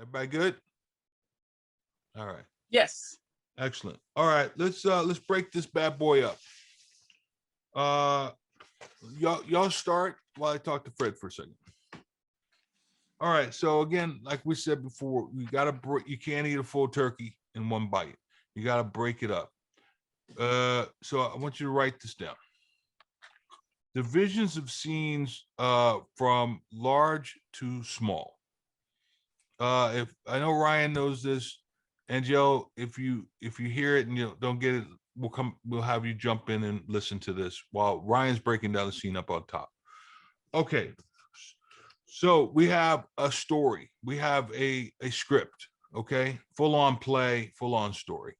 Everybody good? All right. Yes. Excellent. All right, let's break this bad boy up. Y'all start while I talk to Fred for a second. All right, so again, like we said before, you can't eat a full turkey in one bite. You gotta break it up. So I want you to write this down. Divisions of scenes from large to small. If I know Ryan knows this, and Joe, if you hear it and you don't get it, we'll have you jump in and listen to this while Ryan's breaking down the scene up on top. Okay. So we have a story. We have a script, okay? Full on play, full on story.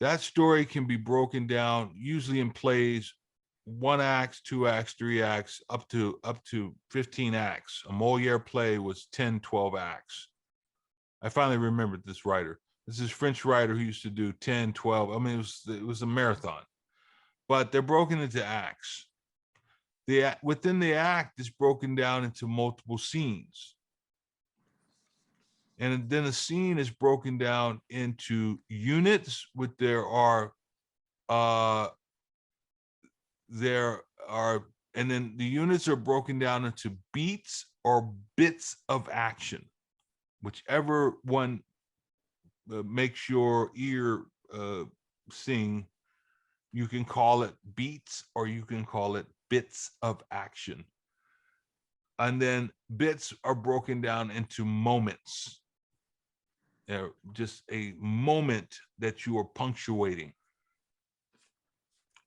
That story can be broken down usually in plays 1 act, 2 acts, 3 acts, up to 15 acts. A Moliere play was 10, 12 acts. I finally remembered this writer. This is French writer who used to do 10, 12. I mean, it was a marathon. But they're broken into acts. Within the act is broken down into multiple scenes. And then a scene is broken down into units, and then the units are broken down into beats or bits of action, whichever one makes your ear sing. You can call it beats or you can call it bits of action. And then bits are broken down into moments. They're just a moment that you are punctuating.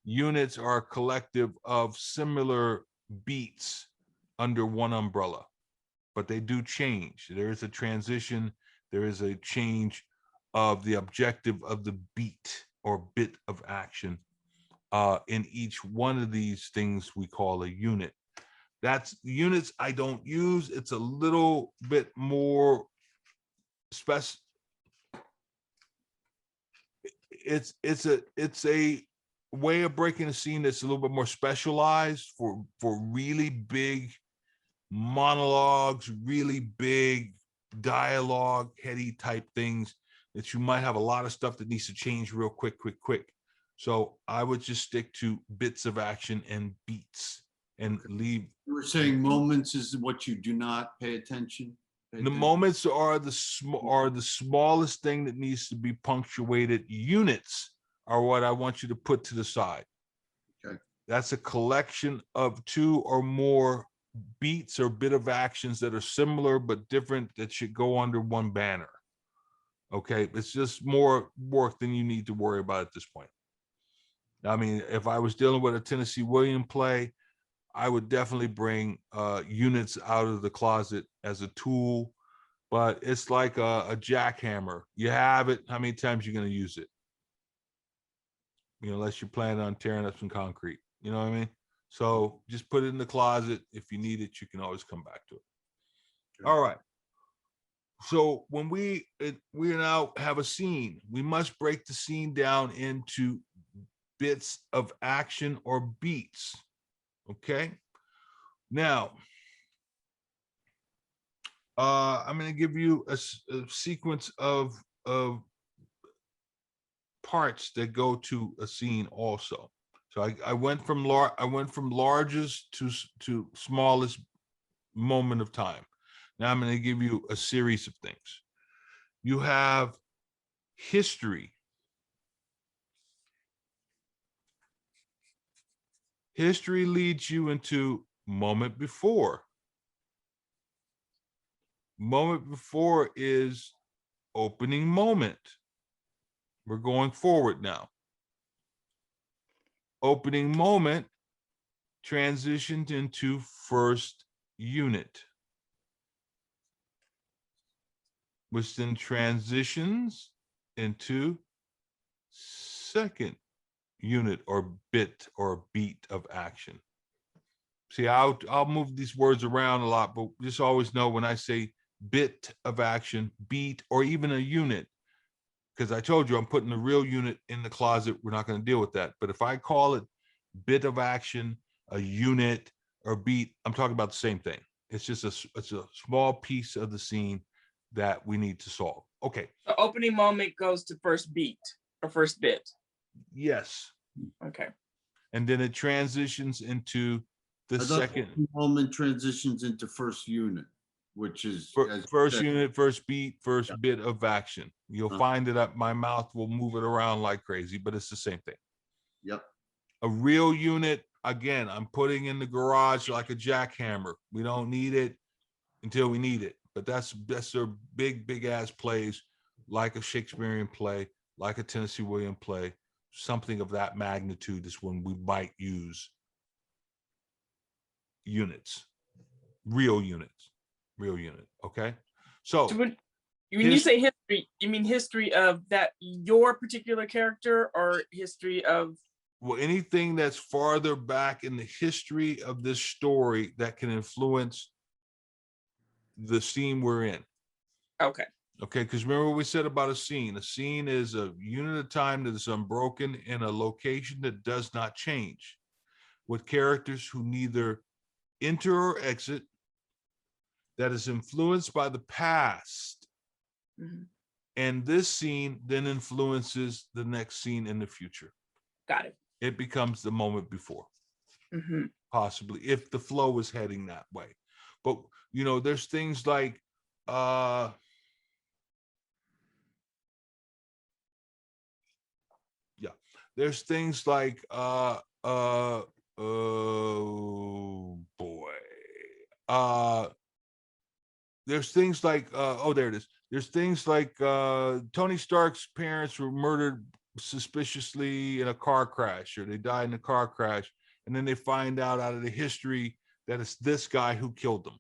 Units are a collective of similar beats under one umbrella, but they do change. There is a transition. There is a change of the objective of the beat or bit of action in each one of these things we call a unit. That's units I don't use. It's a little bit more special. It's a way of breaking a scene that's a little bit more specialized for really big monologues, really big dialogue, heady type things that you might have a lot of stuff that needs to change real quick. So I would just stick to bits of action and beats and leave. You were saying moments is what you do not pay attention. The moments are the smallest thing that needs to be punctuated. Units are what I want you to put to the side. Okay. That's a collection of 2 or more beats or bit of actions that are similar but different that should go under one banner. Okay, it's just more work than you need to worry about at this point. I mean, if I was dealing with a Tennessee Williams play, I would definitely bring units out of the closet as a tool, but it's like a jackhammer. You have it. How many times you're going to use it? Unless you're planning on tearing up some concrete. You know what I mean? So just put it in the closet. If you need it, you can always come back to it. Okay. All right. So when we now have a scene, we must break the scene down into bits of action or beats. Okay. Now, I'm going to give you a sequence of parts that go to a scene also. So I went from largest to smallest moment of time. Now I'm going to give you a series of things. You have history. History leads you into moment before. Moment before is opening moment. We're going forward now. Opening moment transitioned into first unit, which then transitions into second unit or bit or beat of action. See, I'll move these words around a lot, but just always know when I say bit of action, beat, or even a unit, because I told you I'm putting the real unit in the closet. We're not going to deal with that. But if I call it bit of action, a unit, or beat, I'm talking about the same thing. It's just it's a small piece of the scene that we need to solve. Okay. The opening moment goes to first beat or first bit. Yes. Okay. And then it transitions into the I thought second the moment transitions into first unit, which is as you first said, unit, first beat, first bit of action. You'll Uh-huh. find it up. My mouth will move it around like crazy, but it's the same thing. Yep. A real unit, again, I'm putting in the garage like a jackhammer. We don't need it until we need it. But that's their big ass plays, like a Shakespearean play, like a Tennessee Williams play, something of that magnitude is when we might use units, real unit. Okay. So So when you say history, you mean history of that your particular character or history of well, anything that's farther back in the history of this story that can influence the scene we're in. Okay. Okay, because remember what we said about a scene. A scene is a unit of time that is unbroken in a location that does not change, with characters who neither enter or exit, that is influenced by the past. Mm-hmm. And this scene then influences the next scene in the future. Got it. It becomes the moment before, Mm-hmm. possibly, if the flow is heading that way. But, you know, there's things like, there's things like, oh boy. There's things like, oh, there it is. There's things like Tony Stark's parents were murdered suspiciously in a car crash, or they died in a car crash. And then they find out of the history that it's this guy who killed them.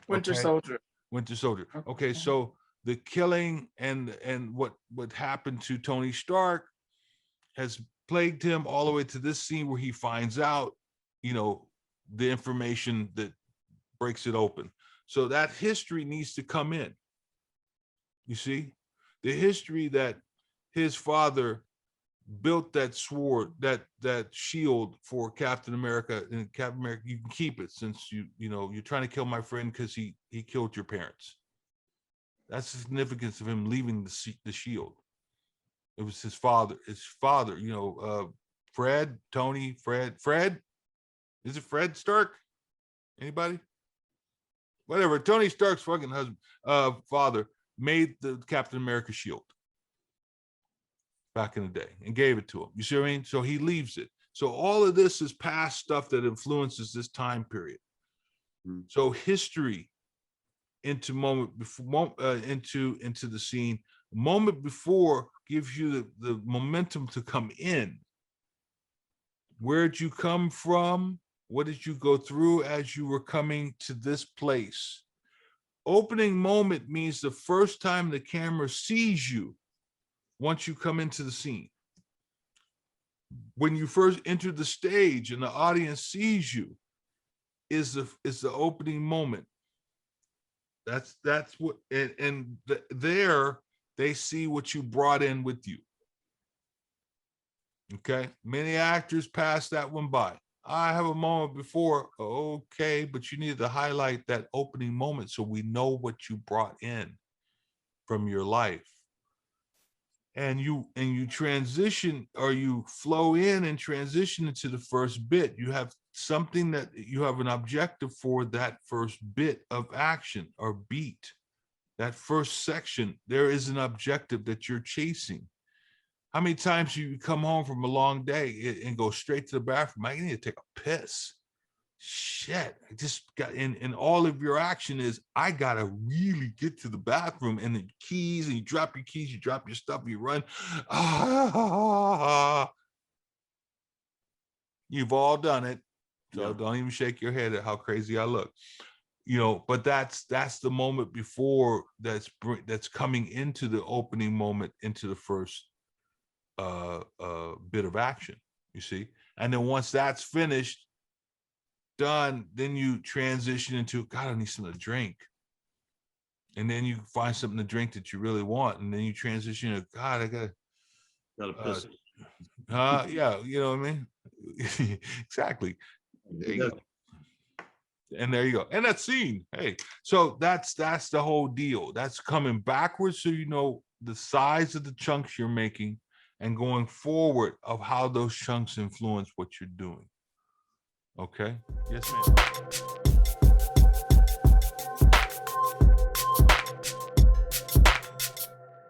Winter Okay? Soldier. Winter Soldier. Okay, so the killing and what happened to Tony Stark has plagued him all the way to this scene where he finds out, you know, the information that breaks it open. So that history needs to come in. You see, the history that his father built that sword, that shield for Captain America, and Captain America, you can keep it since you're trying to kill my friend because he killed your parents. That's the significance of him leaving the shield. It was his father, Fred. Is it Fred Stark? Anybody? Whatever. Tony Stark's fucking husband, father, made the Captain America shield back in the day and gave it to him. You see what I mean? So he leaves it. So all of this is past stuff that influences this time period. Mm-hmm. So history into moment before, into the scene. Moment before gives you the momentum to come in. Where'd you come from? What did you go through as you were coming to this place? Opening moment means the first time the camera sees you once you come into the scene. When you first enter the stage and the audience sees you is the opening moment. That's what, there they see what you brought in with you. Okay, many actors pass that one by. I have a moment before. Okay, but you need to highlight that opening moment so we know what you brought in from your life. And you transition, or you flow in and transition into the first bit. You have something that you have an objective for that first bit of action or beat. That first section, there is an objective that you're chasing. How many times you come home from a long day and go straight to the bathroom? I need to take a piss. Shit, I just got in, and all of your action is, I gotta really get to the bathroom, and the keys, and you drop your keys, you drop your stuff, you run. You've all done it. So don't even shake your head at how crazy I look. But that's the moment before that's coming into the opening moment, into the first bit of action, you see. And then once that's finished, done, then you transition into, God, I need something to drink. And then you find something to drink that you really want, and then you transition to, God, I gotta piss. Yeah, you know what I mean. Exactly. There you go. And there you go. And that scene. Hey, so that's the whole deal. That's coming backwards so you know the size of the chunks you're making, and going forward of how those chunks influence what you're doing. Okay. Yes, ma'am.